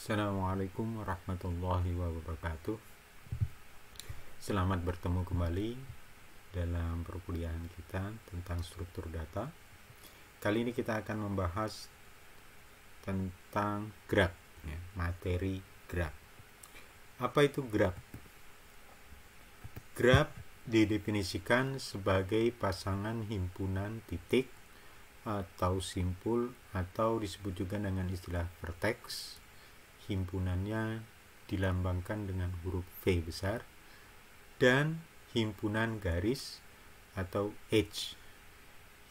Assalamualaikum warahmatullahi wabarakatuh. Selamat bertemu kembali dalam perkuliahan kita tentang struktur data. Kali ini kita akan membahas tentang graf, materi graf. Apa itu graf? Graf didefinisikan sebagai pasangan himpunan titik atau simpul, atau disebut juga dengan istilah vertex. Himpunannya dilambangkan dengan huruf V besar, dan himpunan garis atau H,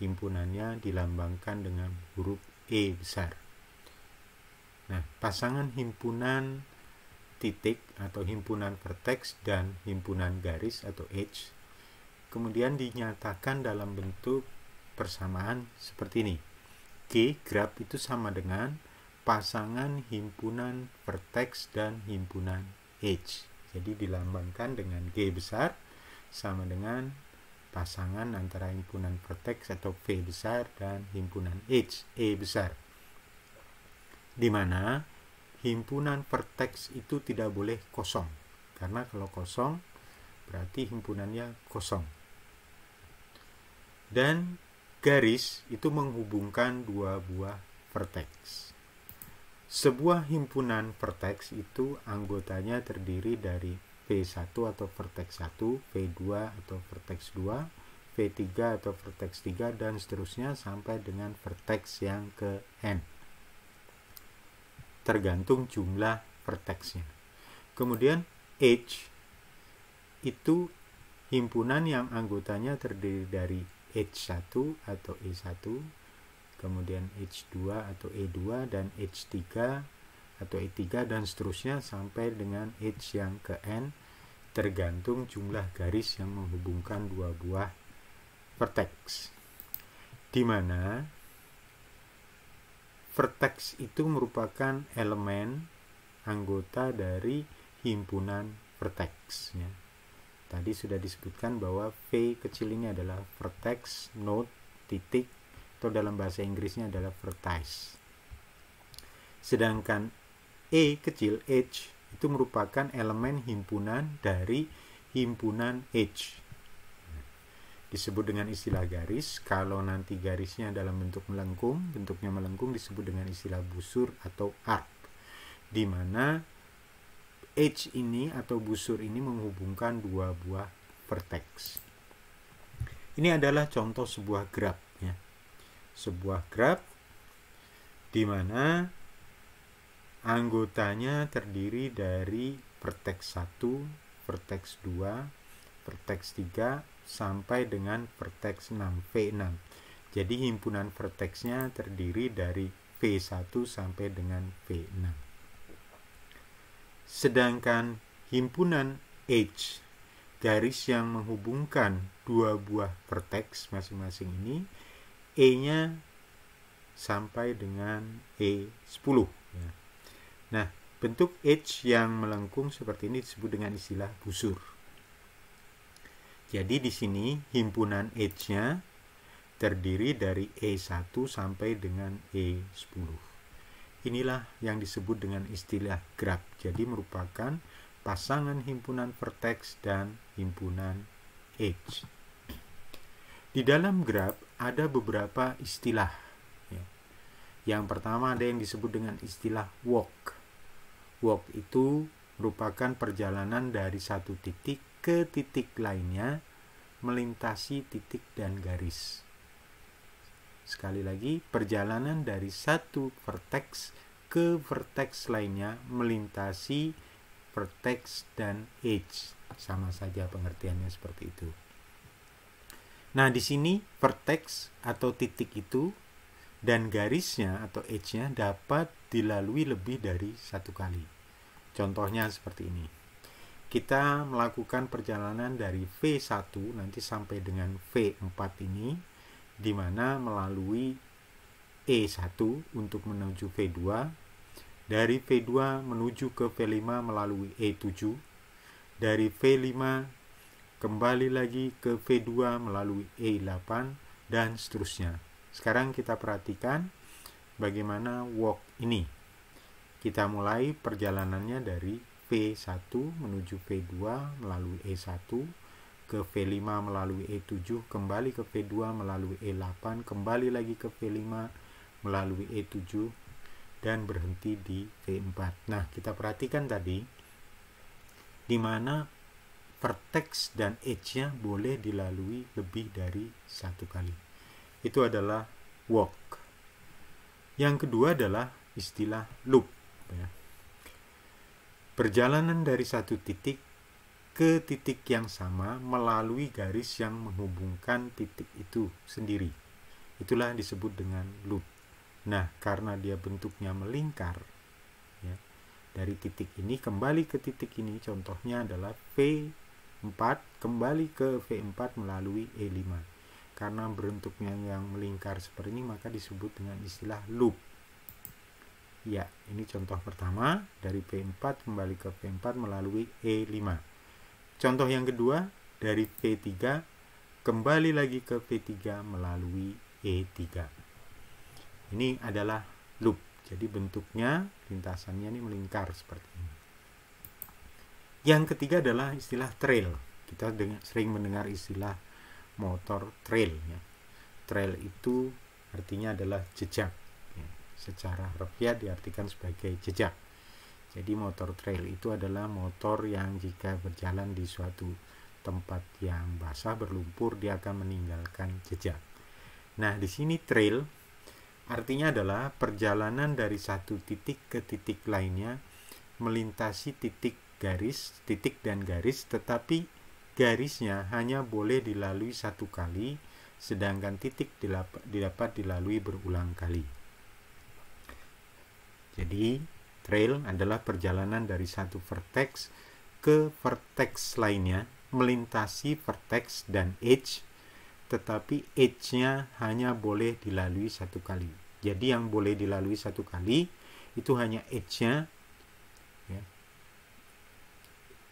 himpunannya dilambangkan dengan huruf E besar. Nah, pasangan himpunan titik atau himpunan vertex dan himpunan garis atau H kemudian dinyatakan dalam bentuk persamaan seperti ini. G, graf itu sama dengan pasangan himpunan vertex dan himpunan H. Jadi dilambangkan dengan G besar sama dengan pasangan antara himpunan vertex atau V besar dan himpunan H, E besar. Di mana himpunan vertex itu tidak boleh kosong, karena kalau kosong berarti himpunannya kosong. Dan garis itu menghubungkan dua buah vertex. Sebuah himpunan vertex itu anggotanya terdiri dari V1 atau vertex 1, V2 atau vertex 2, V3 atau vertex 3, dan seterusnya sampai dengan vertex yang ke N. Tergantung jumlah vertexnya. Kemudian H itu himpunan yang anggotanya terdiri dari H1 atau E1, kemudian H2 atau E2, dan H3 atau E3, dan seterusnya sampai dengan H yang ke N, tergantung jumlah garis yang menghubungkan dua buah vertex. Di mana vertex itu merupakan elemen anggota dari himpunan vertex. Tadi sudah disebutkan bahwa V kecil ini adalah vertex, node, titik, atau dalam bahasa Inggrisnya adalah vertex. Sedangkan E kecil, H, itu merupakan elemen himpunan dari himpunan H. Disebut dengan istilah garis. Kalau nanti garisnya dalam bentuk melengkung, bentuknya melengkung, disebut dengan istilah busur atau arc, di mana H ini atau busur ini menghubungkan dua buah vertex. Ini adalah contoh sebuah graf, sebuah graf di mana anggotanya terdiri dari vertex 1, vertex 2, vertex 3 sampai dengan vertex 6, V6. Jadi himpunan vertexnya terdiri dari V1 sampai dengan V6. Sedangkan himpunan H, garis yang menghubungkan dua buah vertex masing-masing ini, E-nya sampai dengan E10. Nah, bentuk H yang melengkung seperti ini disebut dengan istilah busur. Jadi di sini himpunan H-nya terdiri dari E1 sampai dengan E10. Inilah yang disebut dengan istilah graf. Jadi merupakan pasangan himpunan vertex dan himpunan H. Di dalam graf ada beberapa istilah. Yang pertama ada yang disebut dengan istilah walk. Walk itu merupakan perjalanan dari satu titik ke titik lainnya melintasi titik dan garis. Sekali lagi, perjalanan dari satu vertex ke vertex lainnya melintasi vertex dan H. Sama saja pengertiannya seperti itu. Nah, di sini vertex atau titik itu dan garisnya atau H-nya dapat dilalui lebih dari satu kali. Contohnya seperti ini. Kita melakukan perjalanan dari V1 nanti sampai dengan V4 ini, di mana melalui E1 untuk menuju V2, dari V2 menuju ke V5 melalui E7, dari V5 kembali lagi ke V2 melalui E8, dan seterusnya. Sekarang kita perhatikan bagaimana walk ini. Kita mulai perjalanannya dari V1 menuju V2 melalui E1, ke V5 melalui E7, kembali ke V2 melalui E8, kembali lagi ke V5 melalui E7, dan berhenti di V4. Nah, kita perhatikan tadi, di mana vertex dan edge-nya boleh dilalui lebih dari satu kali. Itu adalah walk. Yang kedua adalah istilah loop. Ya. Perjalanan dari satu titik ke titik yang sama melalui garis yang menghubungkan titik itu sendiri. Itulah disebut dengan loop. Nah, karena dia bentuknya melingkar, ya, dari titik ini kembali ke titik ini, contohnya adalah V4 kembali ke V4 melalui E5. Karena bentuknya yang melingkar seperti ini, maka disebut dengan istilah loop. Ya, ini contoh pertama, dari V4 kembali ke V4 melalui E5. Contoh yang kedua, dari V3 kembali lagi ke V3 melalui E3. Ini adalah loop. Jadi bentuknya, lintasannya ini melingkar seperti ini. Yang ketiga adalah istilah trail. Kita sering mendengar istilah motor trail. Ya. Trail itu artinya adalah jejak. Ya. Secara harfiah diartikan sebagai jejak. Jadi motor trail itu adalah motor yang jika berjalan di suatu tempat yang basah berlumpur, dia akan meninggalkan jejak. Nah, di sini trail artinya adalah perjalanan dari satu titik ke titik lainnya melintasi titik dan garis, tetapi garisnya hanya boleh dilalui satu kali, sedangkan titik dapat dilalui berulang kali. Jadi trail adalah perjalanan dari satu vertex ke vertex lainnya, melintasi vertex dan edge, tetapi edge-nya hanya boleh dilalui satu kali. Jadi yang boleh dilalui satu kali itu hanya edge-nya, ya.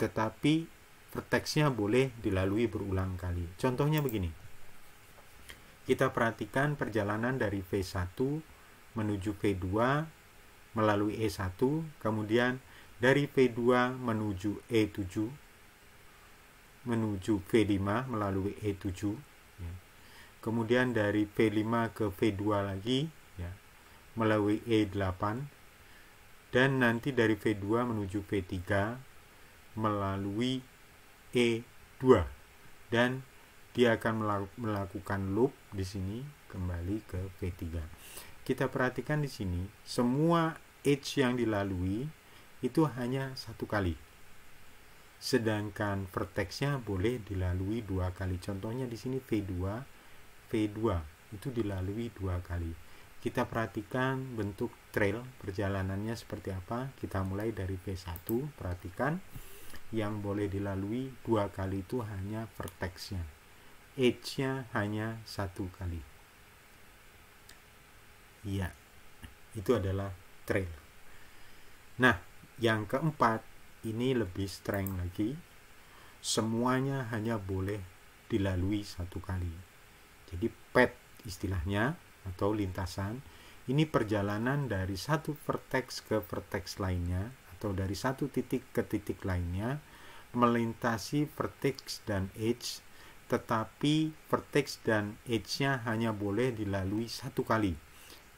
Tetapi vertex-nya boleh dilalui berulang kali. Contohnya begini. Kita perhatikan perjalanan dari V1 menuju V2 melalui E1, kemudian dari V2 menuju E7, menuju V5 melalui E7, ya. Kemudian dari V5 ke V2 lagi, ya, melalui E8, dan nanti dari V2 menuju V3 melalui E2, dan dia akan melakukan loop di sini kembali ke V3. Kita perhatikan di sini, semua edge yang dilalui itu hanya satu kali. Sedangkan vertexnya boleh dilalui dua kali. Contohnya di sini V2 itu dilalui dua kali. Kita perhatikan bentuk trail perjalanannya seperti apa. Kita mulai dari V1, perhatikan yang boleh dilalui dua kali itu hanya vertexnya. Edge-nya hanya satu kali. Ya, itu adalah trail. Nah, yang keempat ini lebih strength lagi. Semuanya hanya boleh dilalui satu kali. Jadi path istilahnya atau lintasan, ini perjalanan dari satu vertex ke vertex lainnya atau dari satu titik ke titik lainnya melintasi vertex dan edge, tetapi vertex dan edge-nya hanya boleh dilalui satu kali,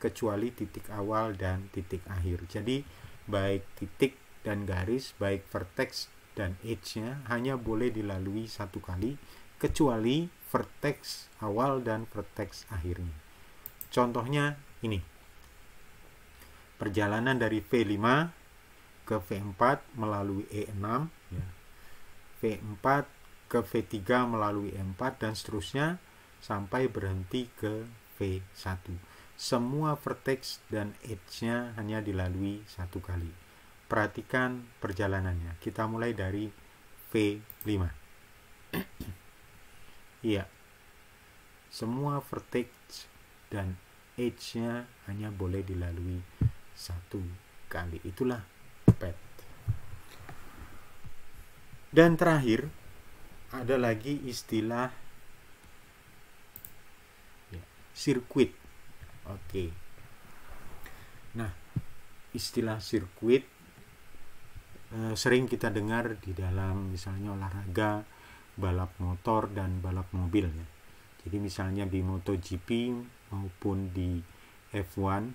kecuali titik awal dan titik akhir. Jadi baik titik dan garis, baik vertex dan edge-nya hanya boleh dilalui satu kali, kecuali vertex awal dan vertex akhirnya. Contohnya ini. Perjalanan dari V5 ke V4 melalui E6, ya. V4 ke V3 melalui E4 dan seterusnya sampai berhenti ke V1. Semua vertex dan edge-nya hanya dilalui satu kali. Perhatikan perjalanannya. Kita mulai dari V5. Iya. Semua vertex dan edge-nya hanya boleh dilalui satu kali. Itulah path. Dan terakhir ada lagi istilah sirkuit. Oke. Nah, istilah sirkuit sering kita dengar di dalam misalnya olahraga balap motor dan balap mobil ya. Jadi misalnya di MotoGP maupun di F1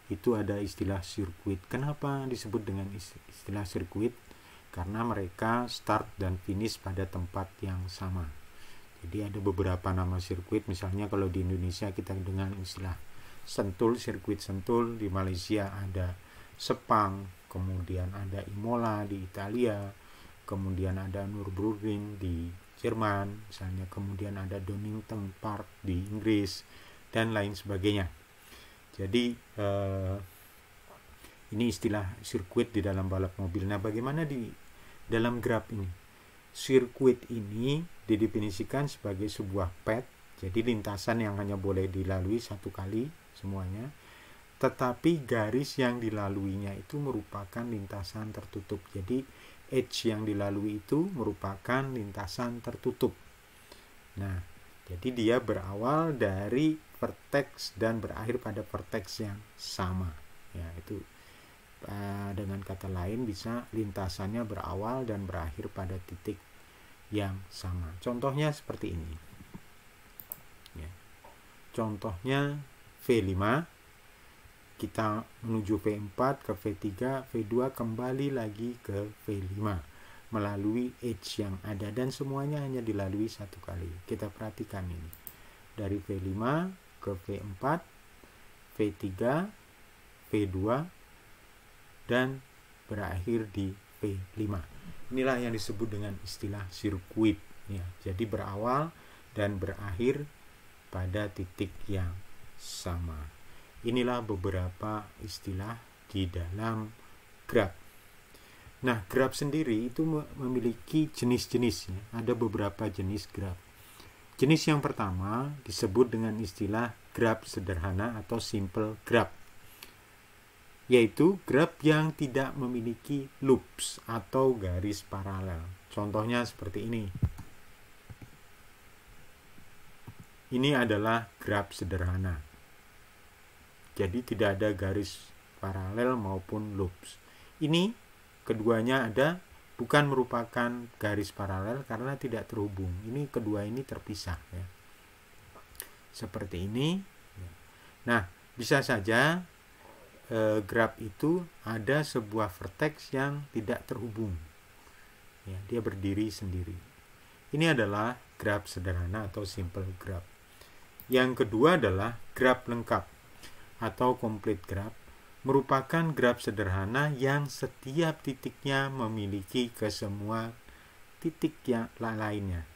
itu ada istilah sirkuit. Kenapa disebut dengan istilah sirkuit? Karena mereka start dan finish pada tempat yang sama. Jadi ada beberapa nama sirkuit, misalnya kalau di Indonesia kita dengan istilah Sentul, sirkuit Sentul. Di Malaysia ada Sepang, kemudian ada Imola di Italia, kemudian ada Nürburgring di Jerman misalnya, kemudian ada Donington Park di Inggris, dan lain sebagainya. Jadi ini istilah sirkuit di dalam balap mobil. Nah, bagaimana di dalam grab ini? Sirkuit ini didefinisikan sebagai sebuah pad, jadi lintasan yang hanya boleh dilalui satu kali semuanya, tetapi garis yang dilaluinya itu merupakan lintasan tertutup. Jadi edge yang dilalui itu merupakan lintasan tertutup. Nah, jadi dia berawal dari vertex dan berakhir pada vertex yang sama. Ya, itu dengan kata lain bisa lintasannya berawal dan berakhir pada titik yang sama. Contohnya seperti ini. Ya. Contohnya V5, kita menuju V4 ke V3, V2 kembali lagi ke V5 melalui edge yang ada, dan semuanya hanya dilalui satu kali. Kita perhatikan ini. Dari V5 ke V4, V3, V2 dan berakhir di V5. Inilah yang disebut dengan istilah sirkuit ya. Jadi berawal dan berakhir pada titik yang sama. Inilah beberapa istilah di dalam grab. Nah, grab sendiri itu memiliki jenis-jenisnya. Ada beberapa jenis grab. Jenis yang pertama disebut dengan istilah grab sederhana atau simple grab, yaitu grab yang tidak memiliki loops atau garis paralel. Contohnya seperti ini. Ini adalah grab sederhana. Jadi tidak ada garis paralel maupun loops. Ini keduanya ada, bukan merupakan garis paralel karena tidak terhubung. Ini kedua ini terpisah ya. Seperti ini. Nah, bisa saja grab itu ada sebuah vertex yang tidak terhubung. Ya, dia berdiri sendiri. Ini adalah grab sederhana atau simple grab. Yang kedua adalah grab lengkap atau complete grab, merupakan grab sederhana yang setiap titiknya memiliki ke semua titik yang lainnya,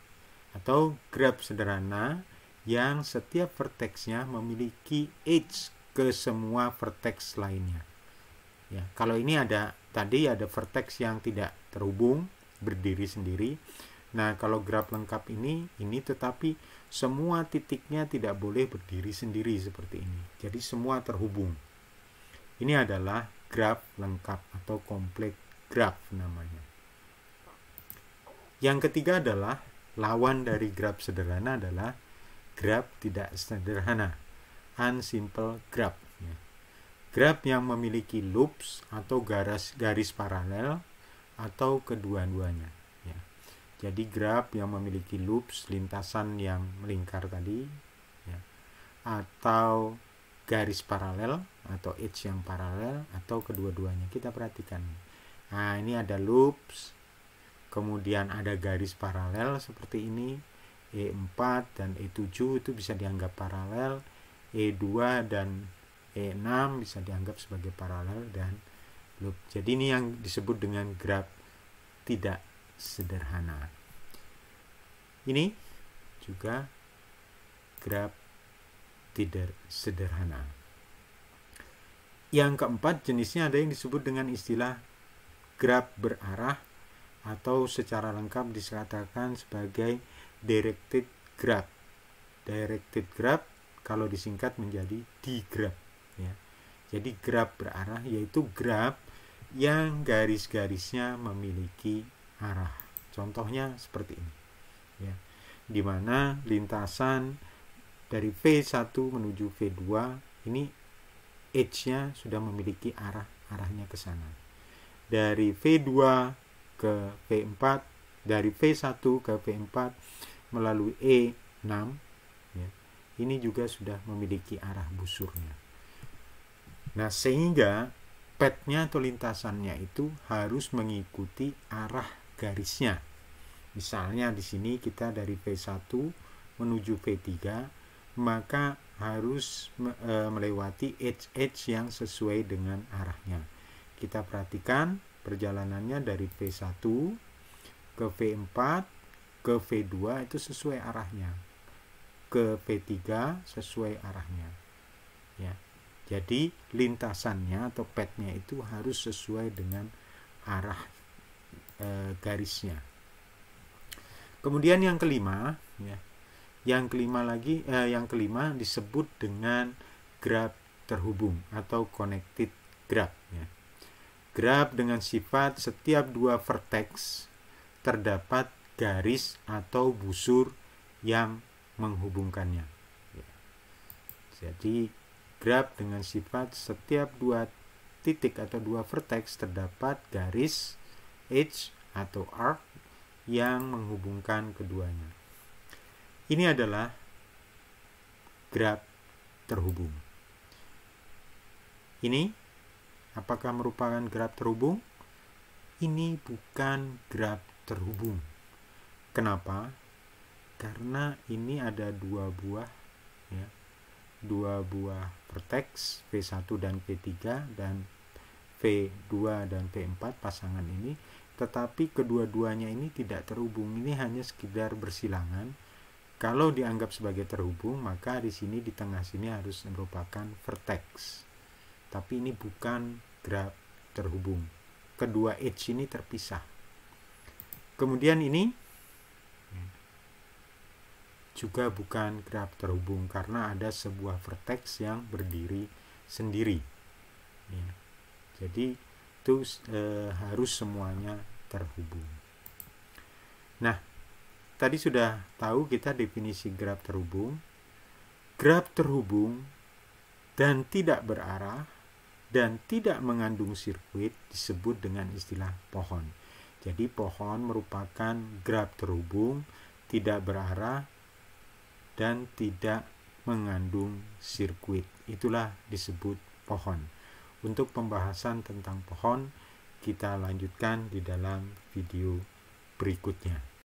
atau grab sederhana yang setiap vertexnya memiliki edge ke semua vertex lainnya. Ya, kalau ini tadi ada vertex yang tidak terhubung, berdiri sendiri. Nah, kalau grab lengkap ini tetapi semua titiknya tidak boleh berdiri sendiri seperti ini. Jadi semua terhubung. Ini adalah grab lengkap atau complete grab namanya. Yang ketiga adalah lawan dari grab sederhana adalah grab tidak sederhana, unsimple grab. Ya. Grab yang memiliki loops atau garis paralel atau kedua-duanya. Ya. Jadi grab yang memiliki loops, lintasan yang melingkar tadi, ya, atau garis paralel atau edge yang paralel atau kedua-duanya. Kita perhatikan. Nah, ini ada loops, kemudian ada garis paralel seperti ini. E4 dan E7 itu bisa dianggap paralel, E2 dan E6 bisa dianggap sebagai paralel dan loop. Jadi ini yang disebut dengan grab tidak sederhana. Ini juga grab tidak sederhana. Yang keempat jenisnya ada yang disebut dengan istilah grab berarah atau secara lengkap dikatakan sebagai directed grab. Directed grab kalau disingkat menjadi D-grab ya. Jadi grab berarah yaitu grab yang garis-garisnya memiliki arah. Contohnya seperti ini ya, di mana lintasan dari V1 menuju V2 ini edge-nya sudah memiliki arah arahnya ke sana. Dari V2 ke V4, dari V1 ke V4 melalui E6, ya, ini juga sudah memiliki arah busurnya. Nah, sehingga petnya atau lintasannya itu harus mengikuti arah garisnya. Misalnya di sini kita dari V1 menuju V3, maka harus melewati edge yang sesuai dengan arahnya. Kita perhatikan perjalanannya dari V1 ke V4 ke V2 itu sesuai arahnya, ke V3 sesuai arahnya, ya. Jadi lintasannya atau petnya itu harus sesuai dengan arah garisnya. Kemudian yang kelima, ya, yang kelima disebut dengan graf terhubung atau connected graph, ya. Graf dengan sifat setiap dua vertex terdapat garis atau busur yang menghubungkannya. Ya. Jadi graf dengan sifat setiap dua titik atau dua vertex terdapat garis edge atau arc yang menghubungkan keduanya. Ini adalah graf terhubung. Ini apakah merupakan graf terhubung? Ini bukan graf terhubung. Kenapa? Karena ini ada dua buah vertex V1 dan V3 dan V2 dan V4 pasangan ini, tetapi kedua-duanya ini tidak terhubung. Ini hanya sekedar bersilangan. Kalau dianggap sebagai terhubung, maka di sini di tengah sini harus merupakan vertex. Tapi ini bukan graf terhubung. Kedua edge ini terpisah. Kemudian ini juga bukan graf terhubung karena ada sebuah vertex yang berdiri sendiri. Ya. Jadi itu harus semuanya terhubung. Nah, tadi sudah tahu kita definisi graf terhubung. Graf terhubung dan tidak berarah dan tidak mengandung sirkuit disebut dengan istilah pohon. Jadi pohon merupakan graf terhubung, tidak berarah, dan tidak mengandung sirkuit. Itulah disebut pohon. Untuk pembahasan tentang pohon, kita lanjutkan di dalam video berikutnya.